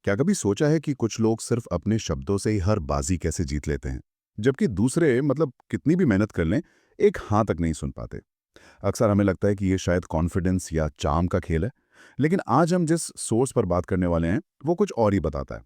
क्या कभी सोचा है कि कुछ लोग सिर्फ अपने शब्दों से ही हर बाजी कैसे जीत लेते हैं, जबकि दूसरे मतलब कितनी भी मेहनत कर लें, एक हाँ तक नहीं सुन पाते। अक्सर हमें लगता है कि ये शायद कॉन्फिडेंस या चार्म का खेल है, लेकिन आज हम जिस सोर्स पर बात करने वाले हैं वो कुछ और ही बताता है।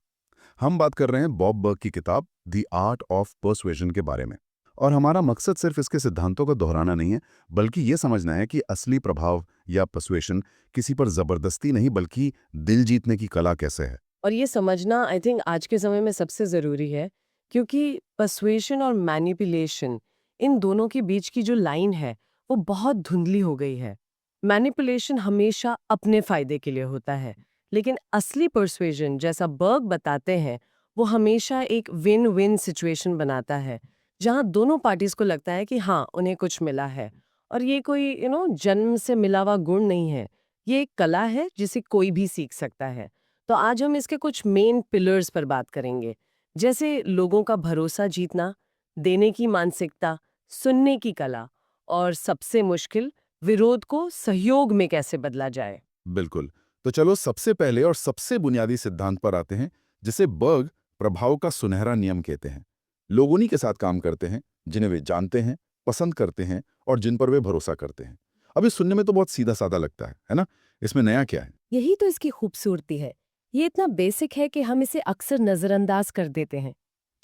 हम बात कर रहे हैं बॉब बर्ग की किताब द आर्ट ऑफ पर्सुएजन के बारे में। और हमारा मकसद सिर्फ इसके सिद्धांतों को दोहराना नहीं है, बल्कि ये समझना है कि असली प्रभाव या पर्सुएशन किसी पर जबरदस्ती नहीं बल्कि दिल जीतने की कला कैसे है। और ये समझना आई थिंक आज के समय में सबसे ज़रूरी है, क्योंकि पर्सुएशन और मैनिपुलेशन इन दोनों के बीच की जो लाइन है वो बहुत धुंधली हो गई है। मैनिपुलेशन हमेशा अपने फायदे के लिए होता है, लेकिन असली पर्सुएशन जैसा बर्ग बताते हैं वो हमेशा एक विन विन सिचुएशन बनाता है, जहां दोनों पार्टीज को लगता है कि हाँ उन्हें कुछ मिला है। और ये कोई जन्म से मिला हुआ गुण नहीं है, ये एक कला है जिसे कोई भी सीख सकता है। तो आज हम इसके कुछ मेन पिलर्स पर बात करेंगे, जैसे लोगों का भरोसा जीतना, देने की मानसिकता, सुनने की कला, और सबसे मुश्किल, विरोध को सहयोग में कैसे बदला जाए। बिल्कुल। तो चलो सबसे पहले और सबसे बुनियादी सिद्धांत पर आते हैं, जिसे बर्ग प्रभाव का सुनहरा नियम कहते हैं। लोग उन्हीं के साथ काम करते हैं जिन्हें वे जानते हैं, पसंद करते हैं और जिन पर वे भरोसा करते हैं। अब ये सुनने में तो बहुत सीधा साधा लगता है ना? इसमें नया क्या है? यही तो इसकी खूबसूरती है। ये इतना बेसिक है कि हम इसे अक्सर नजरअंदाज कर देते हैं।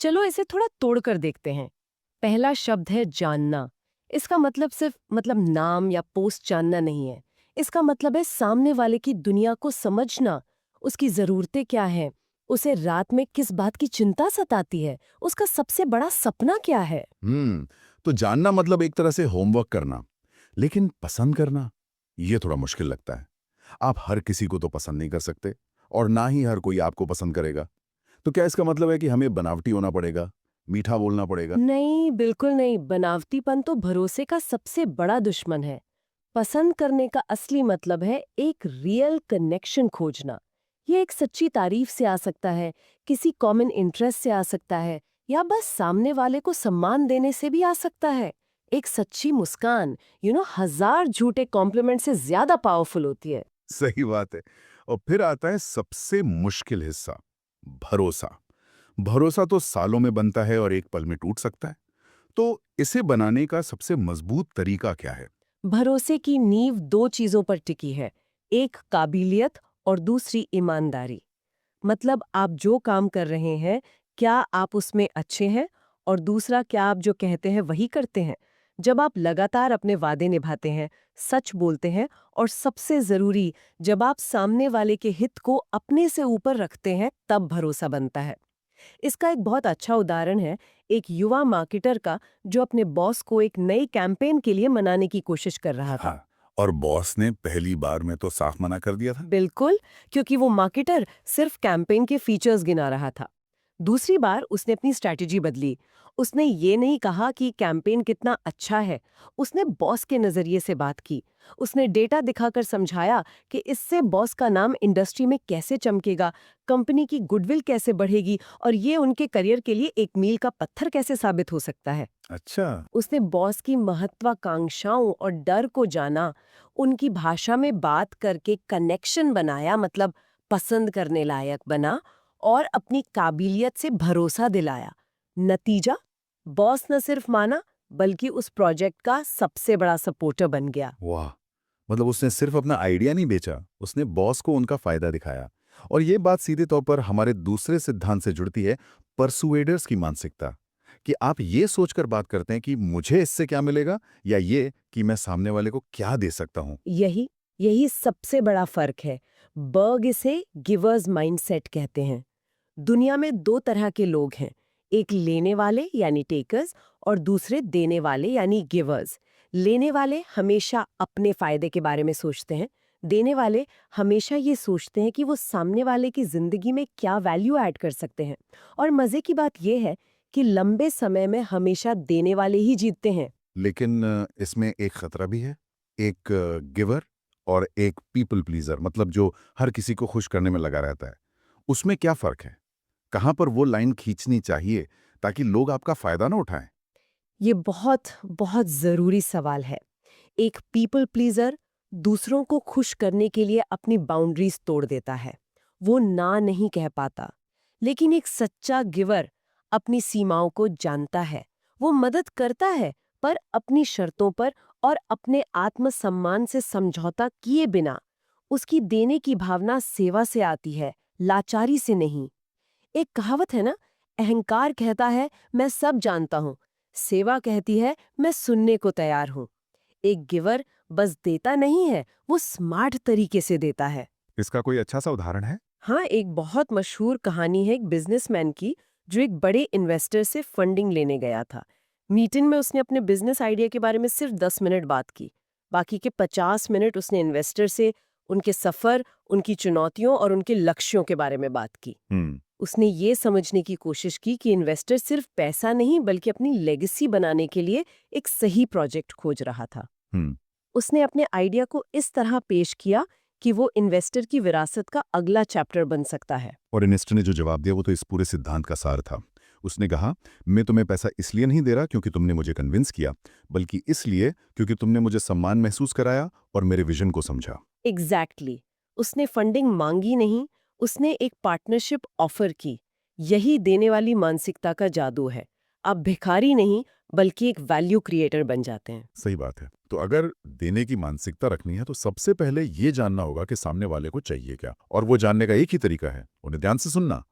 चलो इसे थोड़ा तोड़कर देखते हैं। पहला शब्द है जानना। इसका मतलब सिर्फ नाम या पोस्ट जानना नहीं है। इसका मतलब है सामने वाले की दुनिया को समझना, उसकी जरूरतें क्या हैं, उसे रात में किस बात की चिंता सताती है, उसका सबसे बड़ा सपना क्या है। तो जानना मतलब एक तरह से होमवर्क करना, लेकिन पसंद करना, ये थोड़ा मुश्किल लगता है। आप हर किसी को तो पसंद नहीं कर सकते और ना ही हर कोई आपको पसंद करेगा। तो क्या इसका मतलब है कि हमें बनावटी होना पड़ेगा, मीठा बोलना पड़ेगा? नहीं, बिल्कुल नहीं। बनावटीपन तो भरोसे का सबसे बड़ा दुश्मन है। पसंद करने का असली मतलब है एक रियल कनेक्शन खोजना। ये एक सच्ची तारीफ से आ सकता है, किसी कॉमन इंटरेस्ट से आ सकता है, या बस सामने वाले को सम्मान देने से भी आ सकता है। एक सच्ची मुस्कान हजार झूठे कॉम्प्लीमेंट से ज्यादा पावरफुल होती है। सही बात है। और फिर आता है सबसे मुश्किल हिस्सा, भरोसा। भरोसा तो सालों में बनता है और एक पल में टूट सकता है। तो इसे बनाने का सबसे मजबूत तरीका क्या है? भरोसे की नींव दो चीजों पर टिकी है, एक काबिलियत और दूसरी ईमानदारी। मतलब आप जो काम कर रहे हैं, क्या आप उसमें अच्छे हैं? और दूसरा, क्या आप जो कहते हैं वही करते हैं? जब आप लगातार अपने वादे निभाते हैं, सच बोलते हैं, और सबसे जरूरी, जब आप सामने वाले के हित को अपने से ऊपर रखते हैं, तब भरोसा बनता है। इसका एक बहुत अच्छा उदाहरण है एक युवा मार्केटर का, जो अपने बॉस को एक नई कैंपेन के लिए मनाने की कोशिश कर रहा था। हाँ, और बॉस ने पहली बार में तो साफ मना कर दिया था। बिल्कुल, क्योंकि वो मार्केटर सिर्फ कैंपेन के फीचर्स गिना रहा था। दूसरी बार उसने अपनी स्ट्रैटेजी बदली। उसने ये नहीं कहा कि कैंपेन कितना अच्छा है, उसने बॉस के नजरिए से बात की। उसने डेटा दिखाकर समझाया कि इससे बॉस का नाम इंडस्ट्री में कैसे चमकेगा, कंपनी की गुडविल कैसे बढ़ेगी, और ये उनके करियर के लिए एक मील का पत्थर कैसे साबित हो सकता है। अच्छा। उसने बॉस की महत्वाकांक्षाओं और डर को जाना, उनकी भाषा में बात करके कनेक्शन बनाया, मतलब पसंद करने लायक बना, और अपनी काबिलियत से भरोसा दिलाया। नतीजा, बॉस न सिर्फ माना, बल्कि उस प्रोजेक्ट का सबसे बड़ा सपोर्टर बन गया। वाह! मतलब उसने सिर्फ अपना आइडिया नहीं बेचा, उसने बॉस को उनका फायदा दिखाया। और ये बात सीधे तौर पर हमारे दूसरे सिद्धांत से जुड़ती है, परसुएडर्स की मानसिकता। कि आप ये सोचकर बात करते हैं कि मुझे इससे क्या मिलेगा, या ये कि मैं सामने वाले को क्या दे सकता हूं। यही यही सबसे बड़ा फर्क है। बर्ग इसे गिवर्स माइंडसेट कहते हैं। दुनिया में दो तरह के लोग हैं, एक लेने वाले यानी टेकर्स, और दूसरे देने वाले यानी गिवर्स। लेने वाले हमेशा अपने फायदे के बारे में सोचते हैं, देने वाले हमेशा ये सोचते हैं कि वो सामने वाले की जिंदगी में क्या वैल्यू ऐड कर सकते हैं। और मजे की बात यह है कि लंबे समय में हमेशा देने वाले ही जीतते हैं। लेकिन इसमें एक खतरा भी है। एक गिवर और एक पीपल प्लीजर, मतलब जो हर किसी को खुश करने में लगा रहता है। उसमें क्या फ़र्क है? कहाँ पर वो लाइन खींचनी चाहिए ताकि लोग आपका फ़ायदा ना उठाएँ? ये बहुत बहुत जरूरी सवाल है। एक पीपल प्लीजर दूसरों को खुश करने के लिए अपनी बाउंड्रीज तोड़ देता है। वो ना नहीं कह पाता। लेकिन एक सच्चा गिवर अपनी सीमाओं को जानता है। वो मदद करता है, पर अपनी शर्तों पर और अपने आत्मसम्मान से समझौता किए बिना। उसकी देने की भावना सेवा से आती है, लाचारी से नहीं। एक कहावत है ना, अहंकार कहता है मैं सब जानता हूं, सेवा कहती है मैं सुनने को तैयार हूं। एक गिवर बस देता नहीं है, वो स्मार्ट तरीके से देता है। इसका कोई अच्छा सा उदाहरण है? हाँ, एक बहुत मशहूर कहानी है एक बिजनेसमैन की, जो एक बड़े इन्वेस्टर से फंडिंग लेने गया था। मीटिंग में उसने अपने बिजनेस आइडिया के बारे में सिर्फ 10 मिनट बात की। बाकी के 50 मिनट उसने इन्वेस्टर से उनके सफर, उनकी चुनौतियों और उनके लक्ष्यों के बारे में बात की। हम्म। उसने ये समझने की कोशिश की कि इन्वेस्टर सिर्फ पैसा नहीं बल्कि अपनी लेगेसी बनाने के लिए एक सही प्रोजेक्ट खोज रहा था। हम्म। उसने अपने आइडिया को इस तरह पेश किया कि वो इन्वेस्टर की विरासत का अगला चैप्टर बन सकता है। और इन्वेस्टर ने जो जवाब दिया वो तो इस पूरे सिद्धांत का सार था। उसने कहा, मैं तुम्हें पैसा इसलिए नहीं दे रहा क्योंकि तुमने मुझे कन्विंस किया, बल्कि इसलिए क्योंकि तुमने मुझे सम्मान महसूस कराया और मेरे विजन को समझा। एग्जैक्टली। उसने फंडिंग मांगी नहीं, उसने एक पार्टनरशिप ऑफर की। यही देने वाली मानसिकता का जादू है। आप भिखारी नहीं बल्कि एक वैल्यू क्रिएटर बन जाते हैं। सही बात है। तो अगर देने की मानसिकता रखनी है तो सबसे पहले ये जानना होगा कि सामने वाले को चाहिए क्या, और वो जानने का एक ही तरीका है, उन्हें ध्यान से सुनना।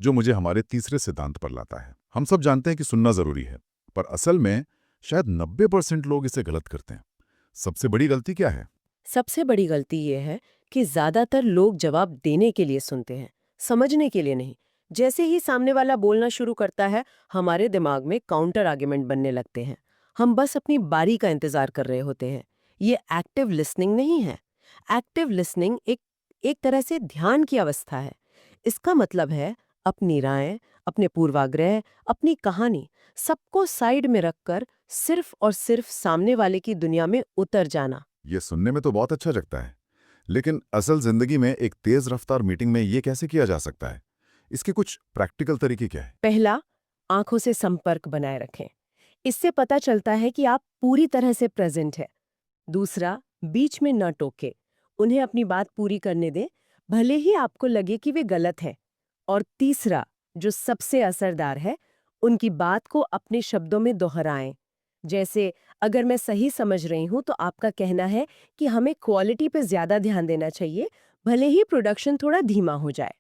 जो मुझे हमारे तीसरे सिद्धांत पर लाता है। हम सब जानते हैं कि सुनना जरूरी है, पर असल में शायद 90% लोग इसे गलत करते हैं। सबसे बड़ी गलती क्या है? सबसे बड़ी गलती ये है कि ज्यादातर लोग जवाब देने के लिए सुनते हैं, समझने के लिए नहीं। जैसे ही सामने वाला बोलना शुरू करता है, हमारे दिमाग में काउंटर आर्ग्यूमेंट बनने लगते हैं। हम बस अपनी बारी का इंतजार कर रहे होते हैं। ये एक्टिव लिसनिंग नहीं है। एक्टिव लिसनिंग एक तरह से ध्यान की अवस्था है। इसका मतलब है अपनी राय, अपने पूर्वाग्रह, अपनी कहानी, सबको साइड में रखकर सिर्फ और सिर्फ सामने वाले की दुनिया में उतर जाना। ये सुनने में तो बहुत अच्छा लगता है, लेकिन असल जिंदगी में एक तेज रफ्तार मीटिंग में ये कैसे किया जा सकता है? इसके कुछ प्रैक्टिकल तरीके क्या है? पहला, आंखों से संपर्क बनाए रखें। इससे पता चलता है कि आप पूरी तरह से प्रेजेंट हैं। दूसरा, बीच में न टोके, उन्हें अपनी बात पूरी करने दें, भले ही आपको लगे कि वे गलत हैं। और तीसरा, जो सबसे असरदार है, उनकी बात को अपने शब्दों में दोहराएं। जैसे, अगर मैं सही समझ रही हूं तो आपका कहना है कि हमें क्वालिटी पे ज्यादा ध्यान देना चाहिए, भले ही प्रोडक्शन थोड़ा धीमा हो जाए।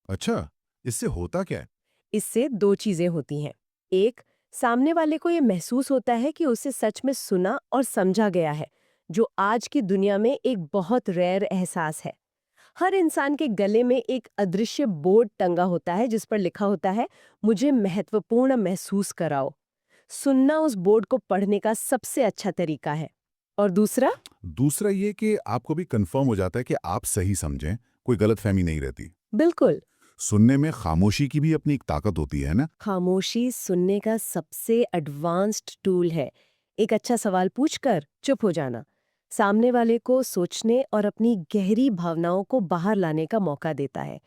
अच्छा, इससे होता क्या है? इससे दो चीजें होती हैं। एक, सामने वाले को ये महसूस होता है कि उसे सच में सुना और समझा गया है, जो आज की दुनिया में एक बहुत रेयर एहसास है। हर इंसान के गले में एक अदृश्य बोर्ड टंगा होता है जिस पर लिखा होता है, मुझे महत्वपूर्ण महसूस कराओ। सुनना उस बोर्ड को पढ़ने का सबसे अच्छा तरीका है। और दूसरा, दूसरा ये कि आपको भी कंफर्म हो जाता है कि आप सही समझें, कोई गलतफहमी नहीं रहती। बिल्कुल, सुनने में खामोशी की भी अपनी एक ताकत होती है ना? खामोशी सुनने का सबसे एडवांस्ड टूल है। एक अच्छा सवाल पूछकर चुप हो जाना सामने वाले को सोचने और अपनी गहरी भावनाओं को बाहर लाने का मौका देता है।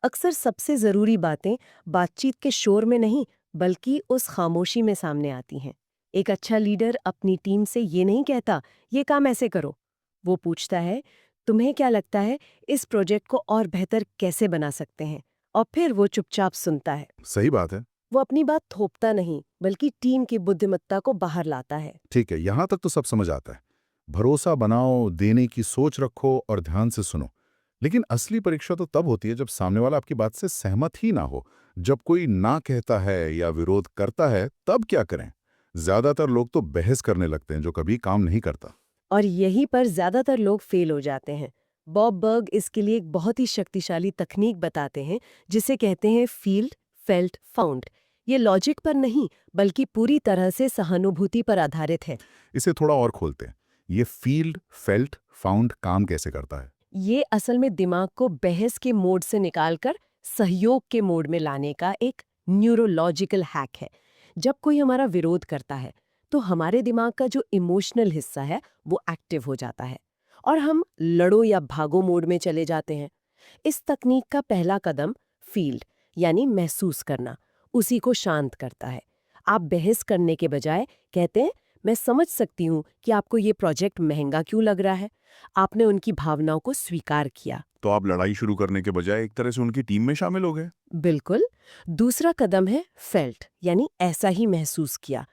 अक्सर सबसे जरूरी बातें बातचीत के शोर में नहीं, बल्कि उस खामोशी में सामने आती हैं। एक अच्छा लीडर अपनी टीम से ये नहीं कहता, ये काम ऐसे करो। वो पूछता है, तुम्हें क्या लगता है इस प्रोजेक्ट को और बेहतर कैसे बना सकते हैं? और फिर वो चुपचाप सुनता है। सही बात है। वो अपनी बात थोपता नहीं, बल्कि टीम की बुद्धिमत्ता को बाहर लाता है। ठीक है, यहाँ तक तो सब समझ आता है। भरोसा बनाओ, देने की सोच रखो और ध्यान से सुनो। लेकिन असली परीक्षा तो तब होती है जब सामने वाला आपकी बात से सहमत ही ना हो। जब कोई ना कहता है या विरोध करता है, तब क्या करें? ज्यादातर लोग तो बहस करने लगते हैं, जो कभी काम नहीं करता। और यहीं पर ज्यादातर लोग फेल हो जाते हैं। बॉब बर्ग इसके लिए एक बहुत ही शक्तिशाली तकनीक बताते हैं, जिसे कहते हैं फील्ड फेल्ट फाउंड। ये लॉजिक पर नहीं, बल्कि पूरी तरह से सहानुभूति पर आधारित है। इसे थोड़ा और खोलते हैं। ये फील्ड फेल्ट फाउंड काम कैसे करता है? ये असल में दिमाग को बहस के मोड से निकालकर सहयोग के मोड में लाने का एक न्यूरोलॉजिकल हैक है। जब कोई हमारा विरोध करता है, तो हमारे दिमाग का जो इमोशनल हिस्सा है वो एक्टिव हो जाता है और हम लड़ो या भागो मोड में चले जाते हैं। इस तकनीक का पहला कदम फील्ड यानी महसूस करना, उसी को शांत करता है। आप बहस करने के बजाय कहते हैं, मैं समझ सकती हूँ कि आपको ये प्रोजेक्ट महंगा क्यों लग रहा है। आपने उनकी भावनाओं को स्वीकार किया। तो आप लड़ाई शुरू करने के बजाय एक तरह से उनकी टीम में शामिल हो गए। बिल्कुल। दूसरा कदम है फेल्ट, यानी ऐसा ही महसूस किया।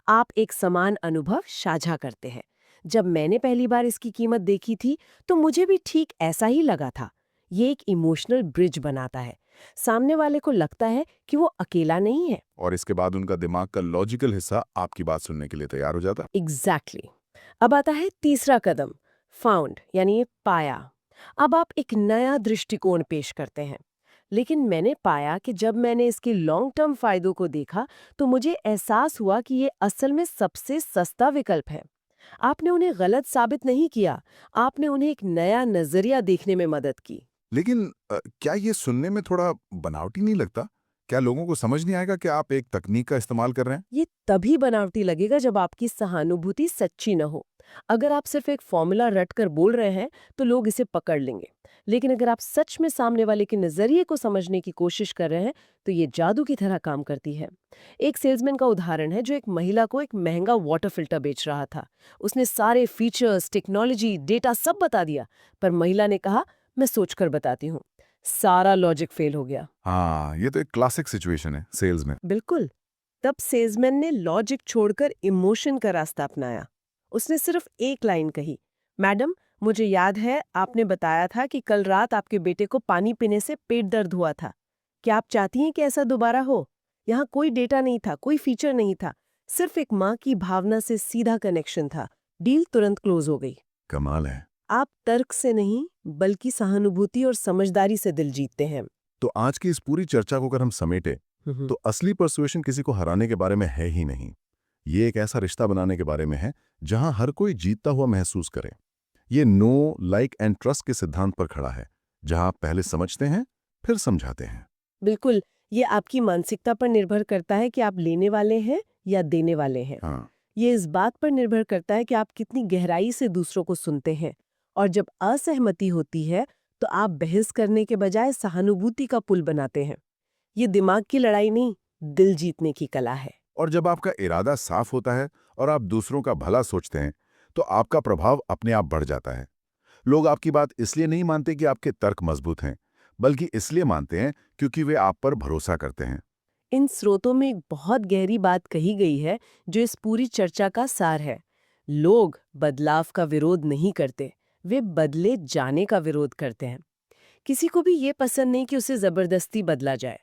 आप एक समान अनुभव साझा करते हैं। जब मैंने पहली बार इसकी कीमत देखी थी तो मुझे भी ठीक ऐसा ही लगा था। ये एक इमोशनल ब्रिज बनाता है। सामने वाले को लगता है कि वो अकेला नहीं है। और इसके बाद उनका दिमाग का लॉजिकल हिस्सा आपकी बात सुनने के लिए तैयार हो जाता। एग्जैक्टली। अब आता है तीसरा कदम, फाउंड, यानी ये पाया। अब आप एक नया दृष्टिकोण पेश करते हैं। लेकिन मैंने पाया कि जब मैंने इसके लॉन्ग टर्म फायदों को देखा तो मुझे एहसास हुआ कि ये असल में सबसे सस्ता विकल्प है। आपने उन्हें गलत साबित नहीं किया, आपने उन्हें एक नया नजरिया देखने में मदद की। लेकिन क्या ये सुनने में थोड़ा बनावटी नहीं लगता? क्या लोगों को समझ नहीं आएगा कि आप एक तकनीक का इस्तेमाल कर रहे हैं? ये तभी बनावटी लगेगा जब आपकी सहानुभूति सच्ची न हो। अगर आप सिर्फ एक फॉर्मूला रटकर बोल रहे हैं तो लोग इसे पकड़ लेंगे। लेकिन अगर आप सच में सामने वाले के नजरिए को समझने की कोशिश कर रहे हैं तो ये जादू की तरह काम करती है। एक सेल्समैन का उदाहरण है जो एक महिला को एक महंगा वाटर फिल्टर बेच रहा था। उसने सारे फीचर्स, टेक्नोलॉजी, डेटा सब बता दिया, पर महिला ने कहा, मैं सोचकर बताती हूँ। सारा लॉजिक फेल हो गया। हाँ, ये तो एक क्लासिक सिचुएशन है सेल्स में। बिल्कुल। तब सेल्समैन ने लॉजिक छोड़कर इमोशन का रास्ता अपनाया। उसने सिर्फ एक लाइन कही, मैडम, मुझे याद है आपने बताया था कि कल रात आपके बेटे को पानी पीने से पेट दर्द हुआ था। क्या आप चाहती हैं कि ऐसा दोबारा हो? यहाँ कोई डेटा नहीं था, कोई फीचर नहीं था, सिर्फ एक माँ की भावना से सीधा कनेक्शन था। डील तुरंत क्लोज हो गई। कमाल है। आप तर्क से नहीं, बल्कि सहानुभूति और समझदारी से दिल जीतते हैं। तो आज की इस पूरी चर्चा को अगर हम समेटे तो असली परसुएशन किसी को हराने के बारे में है ही नहीं। ये एक ऐसा रिश्ता बनाने के बारे में है जहां हर कोई जीतता हुआ महसूस करे। ये नो, लाइक एंड ट्रस्ट के सिद्धांत पर खड़ा है, जहां आप पहले समझते हैं फिर समझाते हैं। बिल्कुल। ये आपकी मानसिकता पर निर्भर करता है कि आप लेने वाले हैं या देने वाले हैं। हाँ, ये इस बात पर निर्भर करता है कि आप कितनी गहराई से दूसरों को सुनते हैं। और जब असहमति होती है तो आप बहस करने के बजाय सहानुभूति का पुल बनाते हैं। ये दिमाग की लड़ाई नहीं, दिल जीतने की कला है। और जब आपका इरादा साफ होता है और आप दूसरों का भला सोचते हैं तो आपका प्रभाव अपने आप बढ़ जाता है। लोग आपकी बात इसलिए नहीं मानते कि आपके तर्क मजबूत हैं, बल्कि इसलिए मानते हैं क्योंकि वे आप पर भरोसा करते हैं। इन स्रोतों में एक बहुत गहरी बात कही गई है जो इस पूरी चर्चा का सार है। लोग बदलाव का विरोध नहीं करते, वे बदले जाने का विरोध करते हैं। किसी को भी ये पसंद नहीं कि उसे जबरदस्ती बदला जाए।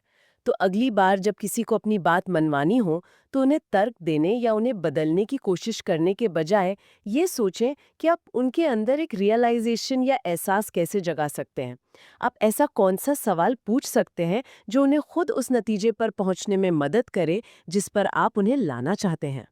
तो अगली बार जब किसी को अपनी बात मनवानी हो तो उन्हें तर्क देने या उन्हें बदलने की कोशिश करने के बजाय ये सोचें कि आप उनके अंदर एक रियलाइजेशन या एहसास कैसे जगा सकते हैं। आप ऐसा कौन सा सवाल पूछ सकते हैं जो उन्हें खुद उस नतीजे पर पहुंचने में मदद करे जिस पर आप उन्हें लाना चाहते हैं।